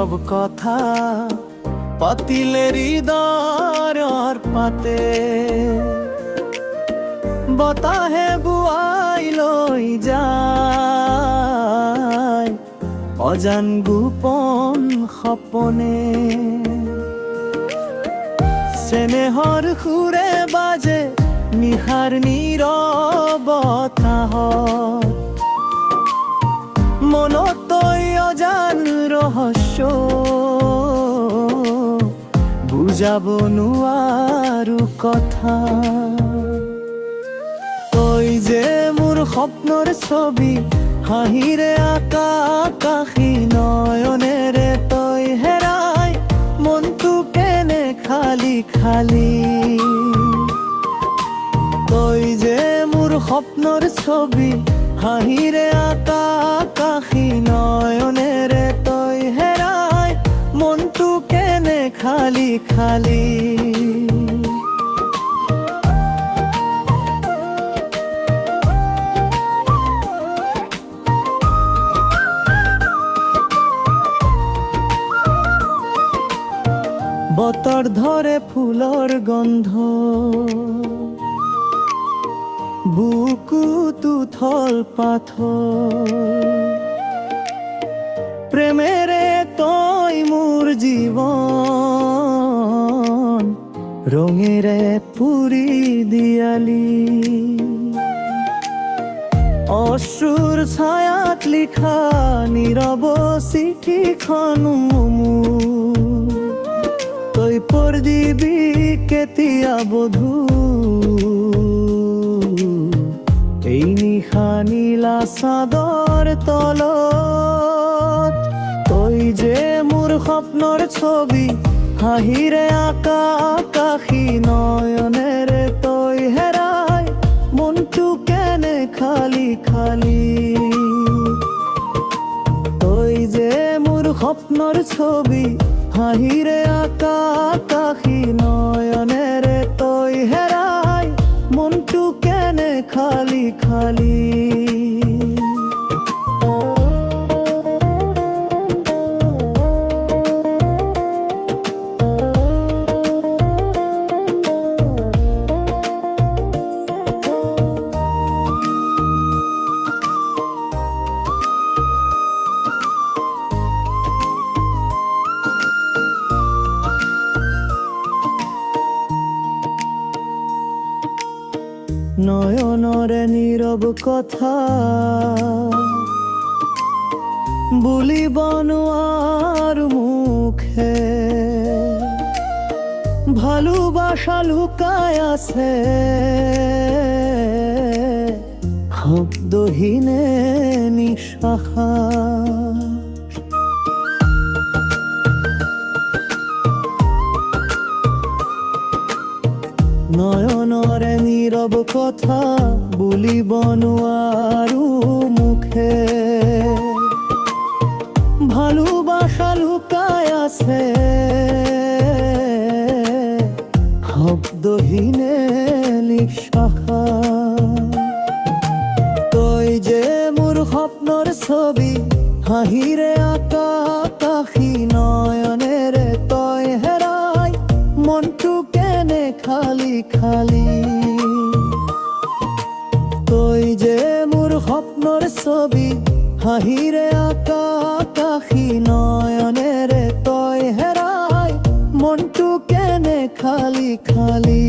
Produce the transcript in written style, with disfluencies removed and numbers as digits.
সব কথা পাতিলেৰ হৃদয়ৰ পাতে বতাহে বুয়াই লৈ যায় অজান গোপন সপনে স্নেহৰ সুৰে বাজে নিহাৰ নীৰৱতাহত মনতই অজান ৰহস্য বুজাব নোৱাৰো কথা তই যে মোৰ স্বপ্নৰ ছবি হাঁহিৰে আঁকা আকাশী নয়নেৰে তই হেৰাই মনটো কেনে খালি খালি তই যে মোৰ স্বপ্নৰ ছবি হাঁহিৰে আঁকা আকাশী নয়নেৰে তই হেৰাই মনটো কেনে খালি খালি বতৰ ধৰে ফুলৰ গন্ধ বুকুটো থল পাথৰ প্ৰেমেৰে তই মোৰ জীৱন ৰঙেৰে পুৰি দিয়ালি অশ্ৰুৰ ছায়াত লিখা নীৰৱ চিঠিখন তই পঢ়ি দিবি কেতিয়া বধু এই নিশা নীলা চাদৰ তলত তই যে মোৰ স্বপ্নৰ ছবি হাঁহিৰে আঁকা আকাশী নয়নেৰে তই হেৰাই মনটো কেনে খালি খালি তই যে মোৰ স্বপ্নৰ ছবি হাঁহিৰে আঁকা আকাশী নয়নেৰে তই হেৰাই মনটো কেনে খালি খালি নয়নৰে নীৰৱ কথা বুলিব নোৱাৰো মুখে ভালোবাসা লুকাই আছে শব্দহীনে নিশ্বাসা নয়নৰে নীৰৱ কথা বুলিব নোৱাৰো মুখে ভালোবাসা লুকাই আছে শব্দহীনে নিশ্বাসা তই যে মোৰ স্বপ্নৰ ছবি হাঁহিৰে আঁকা আকাশী নয়নেৰে তই হেৰাই মনটো কেনে খালি খালি তই যে মোৰ স্বপ্নৰ ছবি হাঁহিৰে আঁকা আকাশী নয়নেৰে তই হেৰাই মনটো কেনে খালি খালি